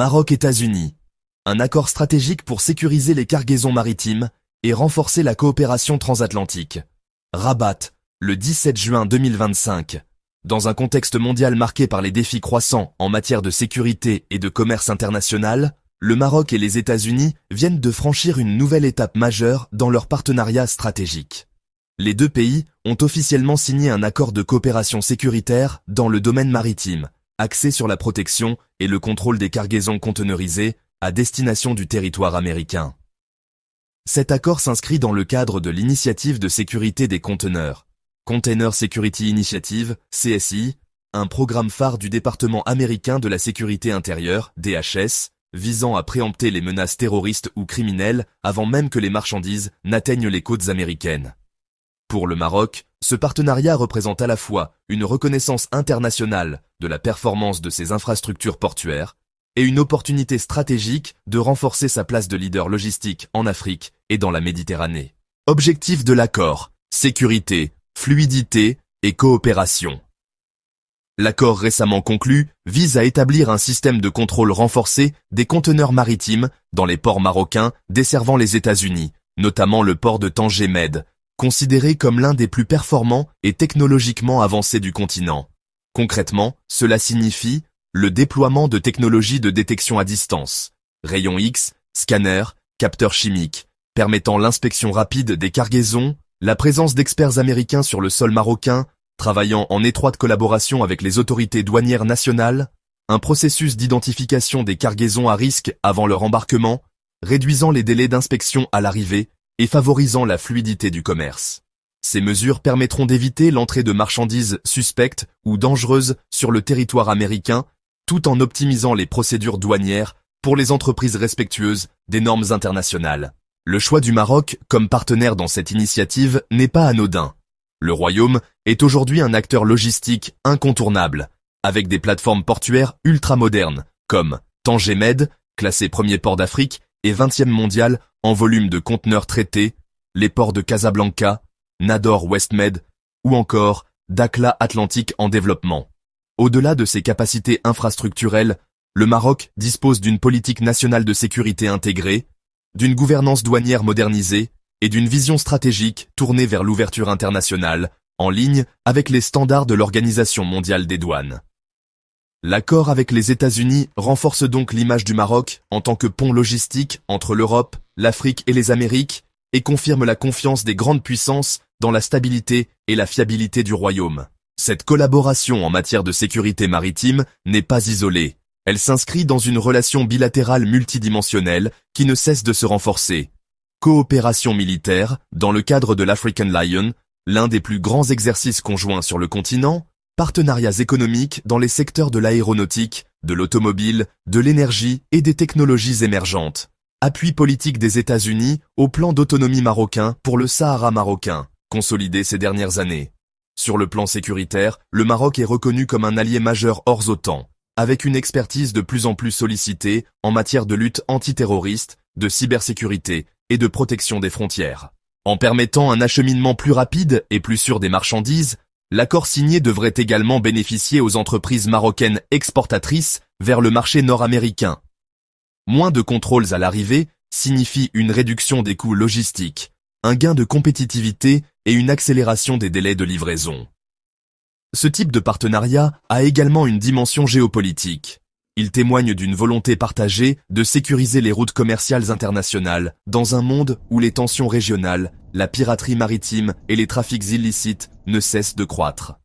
Maroc-États-Unis. Un accord stratégique pour sécuriser les cargaisons maritimes et renforcer la coopération transatlantique. Rabat, le 17 juin 2025. Dans un contexte mondial marqué par les défis croissants en matière de sécurité et de commerce international, le Maroc et les États-Unis viennent de franchir une nouvelle étape majeure dans leur partenariat stratégique. Les deux pays ont officiellement signé un accord de coopération sécuritaire dans le domaine maritime, axé sur la protection et le contrôle des cargaisons conteneurisées à destination du territoire américain. Cet accord s'inscrit dans le cadre de l'initiative de sécurité des conteneurs, Container Security Initiative, CSI, un programme phare du département américain de la sécurité intérieure, DHS, visant à préempter les menaces terroristes ou criminelles avant même que les marchandises n'atteignent les côtes américaines. Pour le Maroc, ce partenariat représente à la fois une reconnaissance internationale de la performance de ses infrastructures portuaires et une opportunité stratégique de renforcer sa place de leader logistique en Afrique et dans la Méditerranée. Objectif de l'accord, sécurité, fluidité et coopération. L'accord récemment conclu vise à établir un système de contrôle renforcé des conteneurs maritimes dans les ports marocains desservant les États-Unis, notamment le port de Tanger Med, considéré comme l'un des plus performants et technologiquement avancés du continent. Concrètement, cela signifie le déploiement de technologies de détection à distance, rayons X, scanners, capteurs chimiques, permettant l'inspection rapide des cargaisons, la présence d'experts américains sur le sol marocain, travaillant en étroite collaboration avec les autorités douanières nationales, un processus d'identification des cargaisons à risque avant leur embarquement, réduisant les délais d'inspection à l'arrivée et favorisant la fluidité du commerce. Ces mesures permettront d'éviter l'entrée de marchandises suspectes ou dangereuses sur le territoire américain, tout en optimisant les procédures douanières pour les entreprises respectueuses des normes internationales. Le choix du Maroc comme partenaire dans cette initiative n'est pas anodin. Le Royaume est aujourd'hui un acteur logistique incontournable, avec des plateformes portuaires ultramodernes, comme Tanger Med, classé premier port d'Afrique et 20e mondial en volume de conteneurs traités, les ports de Casablanca, Nador West Med, ou encore Dakhla Atlantique en développement. Au-delà de ses capacités infrastructurelles, le Maroc dispose d'une politique nationale de sécurité intégrée, d'une gouvernance douanière modernisée et d'une vision stratégique tournée vers l'ouverture internationale, en ligne avec les standards de l'Organisation mondiale des douanes. L'accord avec les États-Unis renforce donc l'image du Maroc en tant que pont logistique entre l'Europe, l'Afrique et les Amériques et confirme la confiance des grandes puissances dans la stabilité et la fiabilité du Royaume. Cette collaboration en matière de sécurité maritime n'est pas isolée. Elle s'inscrit dans une relation bilatérale multidimensionnelle qui ne cesse de se renforcer. Coopération militaire, dans le cadre de l'African Lion, l'un des plus grands exercices conjoints sur le continent, partenariats économiques dans les secteurs de l'aéronautique, de l'automobile, de l'énergie et des technologies émergentes. Appui politique des États-Unis au plan d'autonomie marocain pour le Sahara marocain, consolidé ces dernières années. Sur le plan sécuritaire, le Maroc est reconnu comme un allié majeur hors OTAN, avec une expertise de plus en plus sollicitée en matière de lutte antiterroriste, de cybersécurité et de protection des frontières. En permettant un acheminement plus rapide et plus sûr des marchandises, l'accord signé devrait également bénéficier aux entreprises marocaines exportatrices vers le marché nord-américain. Moins de contrôles à l'arrivée signifie une réduction des coûts logistiques, un gain de compétitivité et une accélération des délais de livraison. Ce type de partenariat a également une dimension géopolitique. Il témoigne d'une volonté partagée de sécuriser les routes commerciales internationales dans un monde où les tensions régionales, la piraterie maritime et les trafics illicites ne cessent de croître.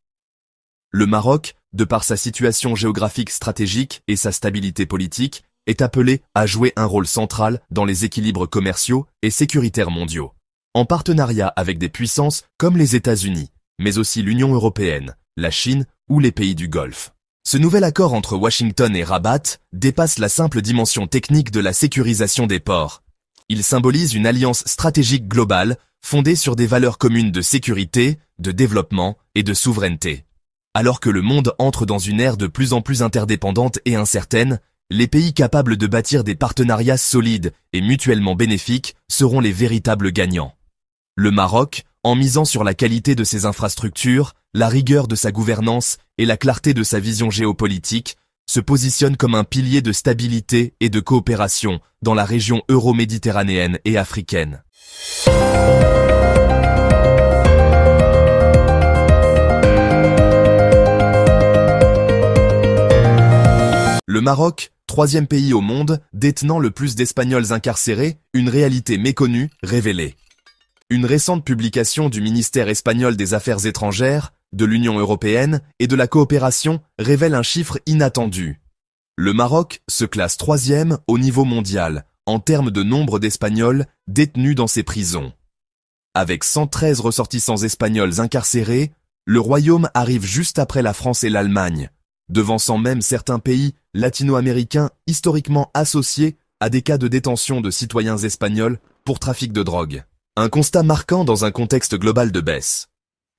Le Maroc, de par sa situation géographique stratégique et sa stabilité politique, est appelé à jouer un rôle central dans les équilibres commerciaux et sécuritaires mondiaux, en partenariat avec des puissances comme les États-Unis, mais aussi l'Union européenne, la Chine ou les pays du Golfe. Ce nouvel accord entre Washington et Rabat dépasse la simple dimension technique de la sécurisation des ports. Il symbolise une alliance stratégique globale fondée sur des valeurs communes de sécurité, de développement et de souveraineté. Alors que le monde entre dans une ère de plus en plus interdépendante et incertaine, les pays capables de bâtir des partenariats solides et mutuellement bénéfiques seront les véritables gagnants. Le Maroc, en misant sur la qualité de ses infrastructures, la rigueur de sa gouvernance et la clarté de sa vision géopolitique, se positionne comme un pilier de stabilité et de coopération dans la région euro-méditerranéenne et africaine. Le Maroc, troisième pays au monde, détenant le plus d'Espagnols incarcérés, une réalité méconnue, révélée. Une récente publication du ministère espagnol des Affaires étrangères, de l'Union européenne et de la coopération révèle un chiffre inattendu. Le Maroc se classe troisième au niveau mondial, en termes de nombre d'Espagnols détenus dans ses prisons. Avec 113 ressortissants espagnols incarcérés, le Royaume arrive juste après la France et l'Allemagne, devançant même certains pays latino-américains historiquement associés à des cas de détention de citoyens espagnols pour trafic de drogue. Un constat marquant dans un contexte global de baisse.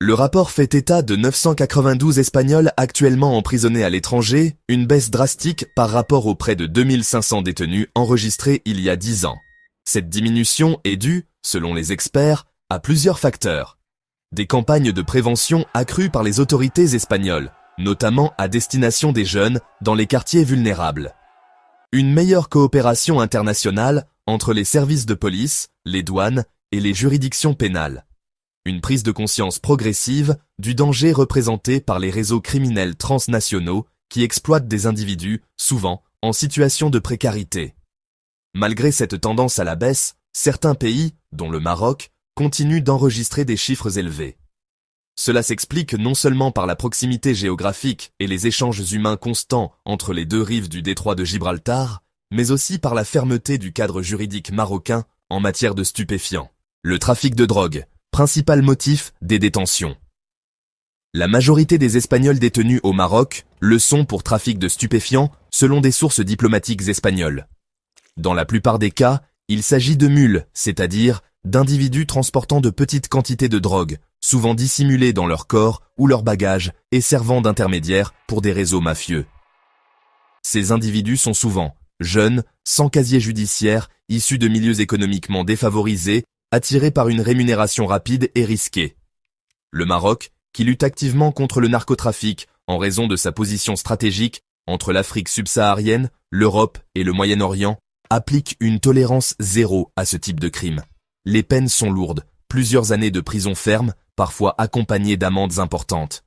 Le rapport fait état de 992 Espagnols actuellement emprisonnés à l'étranger, une baisse drastique par rapport aux près de 2500 détenus enregistrés il y a 10 ans. Cette diminution est due, selon les experts, à plusieurs facteurs. Des campagnes de prévention accrues par les autorités espagnoles, notamment à destination des jeunes dans les quartiers vulnérables. Une meilleure coopération internationale entre les services de police, les douanes et les juridictions pénales. Une prise de conscience progressive du danger représenté par les réseaux criminels transnationaux qui exploitent des individus, souvent en situation de précarité. Malgré cette tendance à la baisse, certains pays, dont le Maroc, continuent d'enregistrer des chiffres élevés. Cela s'explique non seulement par la proximité géographique et les échanges humains constants entre les deux rives du détroit de Gibraltar, mais aussi par la fermeté du cadre juridique marocain en matière de stupéfiants. Le trafic de drogue, principal motif des détentions. La majorité des Espagnols détenus au Maroc le sont pour trafic de stupéfiants, selon des sources diplomatiques espagnoles. Dans la plupart des cas, il s'agit de mules, c'est-à-dire d'individus transportant de petites quantités de drogue, souvent dissimulés dans leur corps ou leur bagage et servant d'intermédiaires pour des réseaux mafieux. Ces individus sont souvent jeunes, sans casier judiciaire, issus de milieux économiquement défavorisés, attirés par une rémunération rapide et risquée. Le Maroc, qui lutte activement contre le narcotrafic en raison de sa position stratégique entre l'Afrique subsaharienne, l'Europe et le Moyen-Orient, applique une tolérance zéro à ce type de crime. Les peines sont lourdes, plusieurs années de prison ferme, parfois accompagnées d'amendes importantes.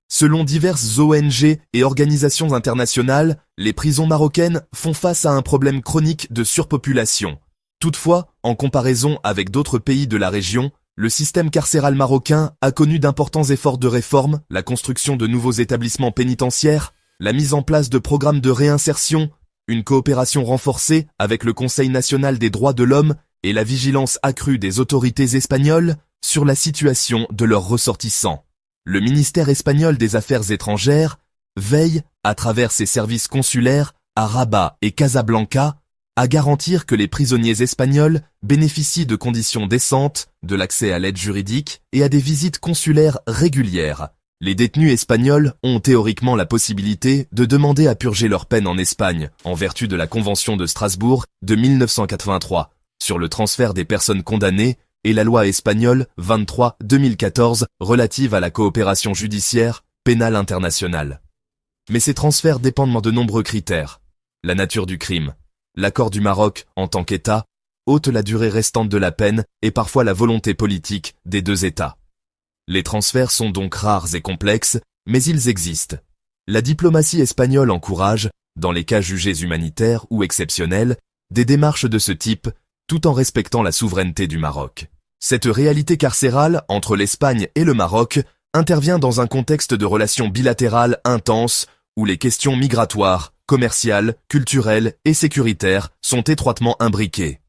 Selon diverses ONG et organisations internationales, les prisons marocaines font face à un problème chronique de surpopulation. Toutefois, en comparaison avec d'autres pays de la région, le système carcéral marocain a connu d'importants efforts de réforme, la construction de nouveaux établissements pénitentiaires, la mise en place de programmes de réinsertion, une coopération renforcée avec le Conseil national des droits de l'homme et la vigilance accrue des autorités espagnoles sur la situation de leurs ressortissants. Le ministère espagnol des Affaires étrangères veille, à travers ses services consulaires à Rabat et Casablanca, à garantir que les prisonniers espagnols bénéficient de conditions décentes, de l'accès à l'aide juridique et à des visites consulaires régulières. Les détenus espagnols ont théoriquement la possibilité de demander à purger leur peine en Espagne, en vertu de la Convention de Strasbourg de 1983, sur le transfert des personnes condamnées et la loi espagnole 23/2014 relative à la coopération judiciaire pénale internationale. Mais ces transferts dépendent de nombreux critères. La nature du crime, l'accord du Maroc en tant qu'État, ôte la durée restante de la peine et parfois la volonté politique des deux États. Les transferts sont donc rares et complexes, mais ils existent. La diplomatie espagnole encourage, dans les cas jugés humanitaires ou exceptionnels, des démarches de ce type, tout en respectant la souveraineté du Maroc. Cette réalité carcérale entre l'Espagne et le Maroc intervient dans un contexte de relations bilatérales intenses où les questions migratoires, commerciales, culturelles et sécuritaires sont étroitement imbriquées.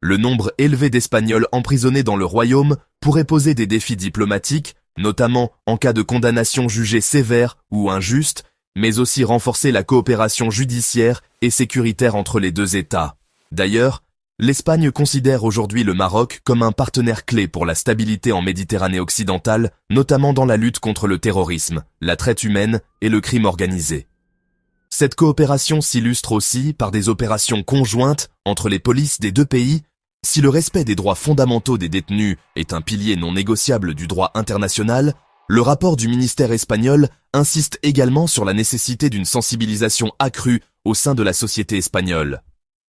Le nombre élevé d'Espagnols emprisonnés dans le royaume pourrait poser des défis diplomatiques, notamment en cas de condamnation jugée sévère ou injuste, mais aussi renforcer la coopération judiciaire et sécuritaire entre les deux États. D'ailleurs, l'Espagne considère aujourd'hui le Maroc comme un partenaire clé pour la stabilité en Méditerranée occidentale, notamment dans la lutte contre le terrorisme, la traite humaine et le crime organisé. Cette coopération s'illustre aussi par des opérations conjointes entre les polices des deux pays. Si le respect des droits fondamentaux des détenus est un pilier non négociable du droit international, Le rapport du ministère espagnol insiste également sur la nécessité d'une sensibilisation accrue au sein de la société espagnole.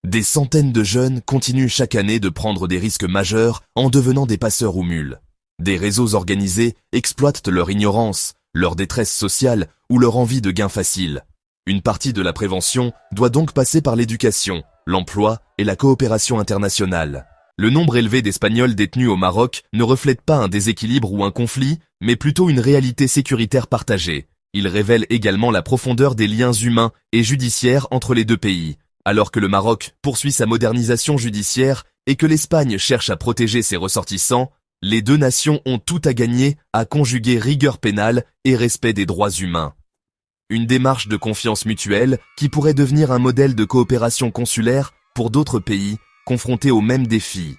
Des centaines de jeunes continuent chaque année de prendre des risques majeurs en devenant des passeurs ou mules. Des réseaux organisés exploitent leur ignorance, leur détresse sociale ou leur envie de gains faciles. Une partie de la prévention doit donc passer par l'éducation, l'emploi et la coopération internationale. Le nombre élevé d'Espagnols détenus au Maroc ne reflète pas un déséquilibre ou un conflit, mais plutôt une réalité sécuritaire partagée. Il révèle également la profondeur des liens humains et judiciaires entre les deux pays. Alors que le Maroc poursuit sa modernisation judiciaire et que l'Espagne cherche à protéger ses ressortissants, les deux nations ont tout à gagner à conjuguer rigueur pénale et respect des droits humains. Une démarche de confiance mutuelle qui pourrait devenir un modèle de coopération consulaire pour d'autres pays confrontés aux mêmes défis.